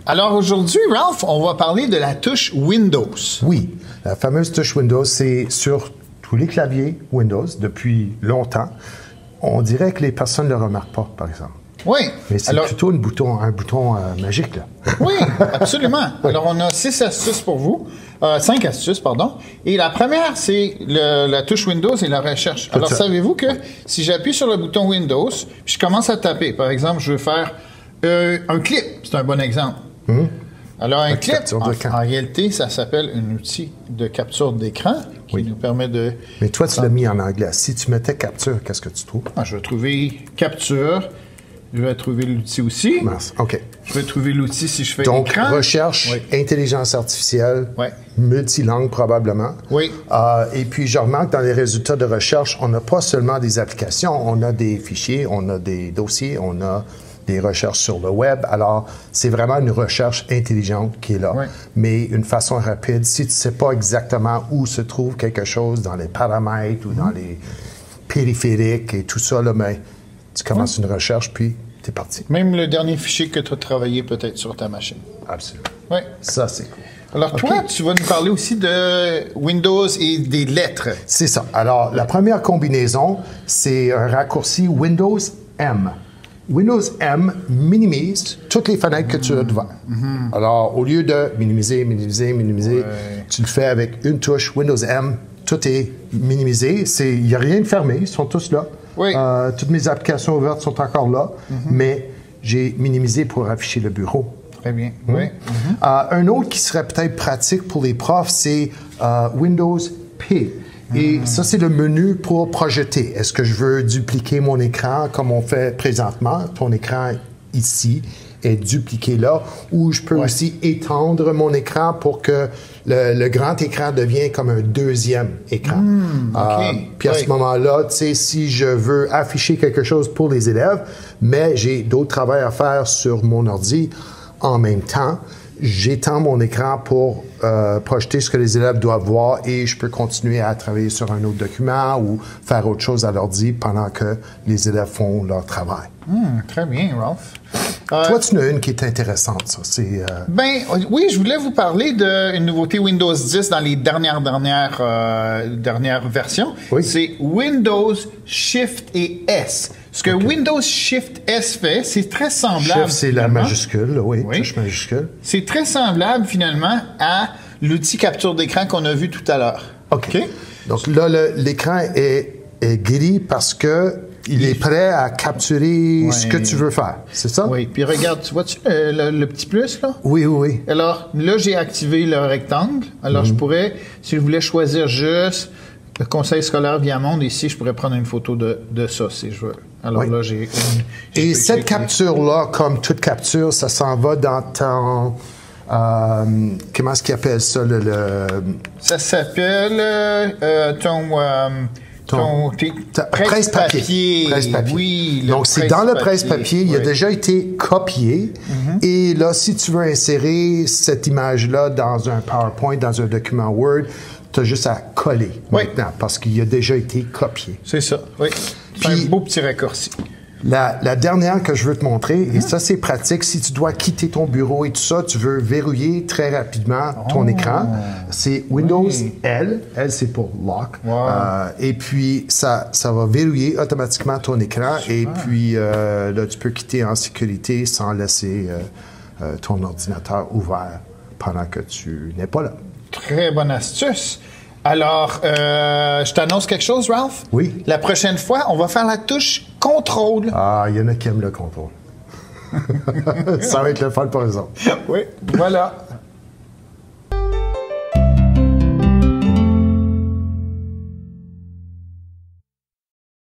Alors aujourd'hui, Ralph, on va parler de la touche Windows. Oui, la fameuse touche Windows, c'est sur tous les claviers Windows depuis longtemps. On dirait que les personnes ne le remarquent pas, par exemple. Oui. Mais c'est plutôt un bouton magique, là. Oui, absolument. Alors, on a 6 astuces pour vous. 5 astuces, pardon. Et la première, c'est la touche Windows et la recherche. Alors, savez-vous que si j'appuie sur le bouton Windows, puis je commence à taper, par exemple, je veux faire un clip. C'est un bon exemple. Alors, un clip, en réalité, ça s'appelle un outil de capture d'écran qui nous permet de... Mais toi, tu l'as mis en anglais. Si tu mettais capture, qu'est-ce que tu trouves? Je vais trouver capture. Je vais trouver l'outil aussi. OK. Je vais trouver l'outil si je fais donc, écran. Donc, recherche, intelligence artificielle, multilangue probablement. Oui. Et puis, je remarque dans les résultats de recherche, on n'a pas seulement des applications, on a des fichiers, on a des dossiers, on a des recherches sur le web. Alors, c'est vraiment une recherche intelligente qui est là. Oui. Mais une façon rapide, si tu ne sais pas exactement où se trouve quelque chose dans les paramètres ou dans les périphériques et tout ça, là, mais tu commences une recherche, puis tu es parti. Même le dernier fichier que tu as travaillé peut-être sur ta machine. Absolument. Oui. Ça, c'est cool. Alors, toi, tu vas nous parler aussi de Windows et des lettres. C'est ça. Alors, la première combinaison, c'est un raccourci Windows M. Windows M minimise toutes les fenêtres que tu as devant. Alors, au lieu de minimiser, tu le fais avec une touche Windows M. Tout est minimisé. Il n'y a rien de fermé. Ils sont tous là. Oui. Toutes mes applications ouvertes sont encore là, mais j'ai minimisé pour afficher le bureau. Très bien. Oui. Un autre qui serait peut-être pratique pour les profs, c'est Windows P. Et ça, c'est le menu pour projeter. Est-ce que je veux dupliquer mon écran comme on fait présentement? Ton écran ici est dupliqué là. Ou je peux aussi étendre mon écran pour que le grand écran devienne comme un deuxième écran. Puis à ce moment-là, tu sais, si je veux afficher quelque chose pour les élèves, mais j'ai d'autres travaux à faire sur mon ordi en même temps, j'étends mon écran pour projeter ce que les élèves doivent voir et je peux continuer à travailler sur un autre document ou faire autre chose à l'ordi pendant que les élèves font leur travail. Très bien, Ralph. Toi, tu en as une qui est intéressante, ça. Oui, je voulais vous parler d'une nouveauté Windows 10 dans les dernières versions. Oui. C'est Windows Shift et S. Ce que Windows Shift S fait, c'est très semblable. Shift, c'est la majuscule, oui, touche majuscule. C'est très semblable, finalement, à l'outil capture d'écran qu'on a vu tout à l'heure. OK. Donc là, l'écran est gris parce que il est prêt à capturer ce que tu veux faire, c'est ça? Oui, puis regarde, tu vois-tu le petit plus, là? Oui. Alors, là, j'ai activé le rectangle. Alors, je pourrais, si je voulais choisir juste le conseil scolaire Viamonde, ici, je pourrais prendre une photo de ça, si je veux. Alors là, j'ai... Et cette capture-là, comme toute capture, ça s'en va dans ton... comment est-ce qu'ils appellent ça? Ça s'appelle ton presse-papier. Oui. Donc, c'est dans le presse-papier. Il a déjà été copié. Et là, si tu veux insérer cette image-là dans un PowerPoint, dans un document Word, tu as juste à coller maintenant parce qu'il a déjà été copié. C'est ça, oui. C'est un beau petit raccourci. La dernière que je veux te montrer, et ça, c'est pratique, si tu dois quitter ton bureau et tout ça, tu veux verrouiller très rapidement ton écran, c'est Windows L. L, c'est pour Lock. Et puis, ça va verrouiller automatiquement ton écran. Super. Et puis, là, tu peux quitter en sécurité sans laisser ton ordinateur ouvert pendant que tu n'es pas là. Très bonne astuce. Alors, je t'annonce quelque chose, Ralph? Oui. La prochaine fois, on va faire la touche contrôle. Ah, il y en a qui aiment le contrôle. Ça va être le fun, par exemple. Oui, voilà.